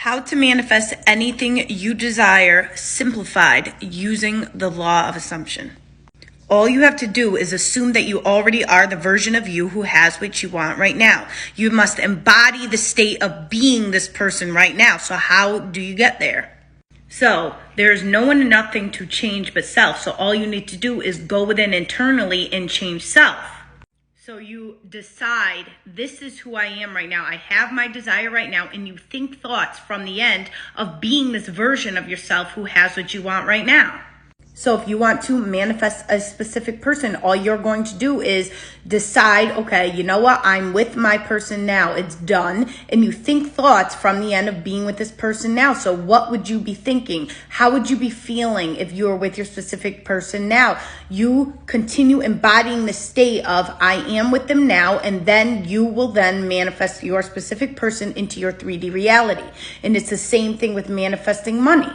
How to manifest anything you desire simplified using the law of assumption. All you have to do is assume that you already are the version of you who has what you want right now. You must embody the state of being this person right now. So how do you get there? So there's no one and nothing to change but self. So all you need to do is go within internally and change self. So you decide, this is who I am right now. I have my desire right now. And you think thoughts from the end of being this version of yourself who has what you want right now. So if you want to manifest a specific person, all you're going to do is decide, okay, you know what? I'm with my person now. It's done. And you think thoughts from the end of being with this person now. So what would you be thinking? How would you be feeling if you were with your specific person now? You continue embodying the state of I am with them now, and then you will then manifest your specific person into your 3D reality. And it's the same thing with manifesting money.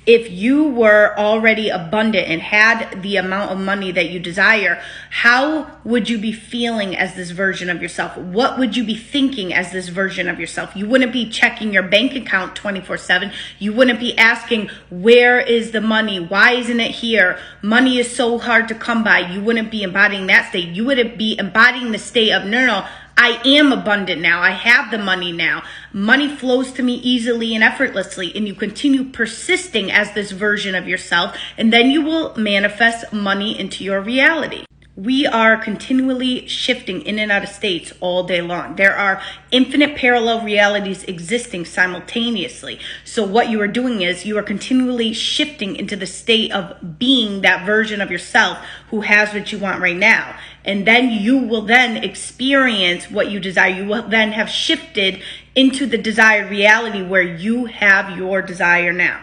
If you were already abundant and had the amount of money that you desire, how would you be feeling as this version of yourself? What would you be thinking as this version of yourself? You wouldn't be checking your bank account 24/7. You wouldn't be asking, where is the money? Why isn't it here? Money is so hard to come by. You wouldn't be embodying that state. You wouldn't be embodying the state of, no, I am abundant now. I have the money now. Money flows to me easily and effortlessly, and you continue persisting as this version of yourself, and then you will manifest money into your reality. We are continually shifting in and out of states all day long. There are infinite parallel realities existing simultaneously. So what you are doing is you are continually shifting into the state of being that version of yourself who has what you want right now. And then you will then experience what you desire. You will then have shifted into the desired reality where you have your desire now.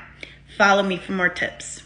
Follow me for more tips.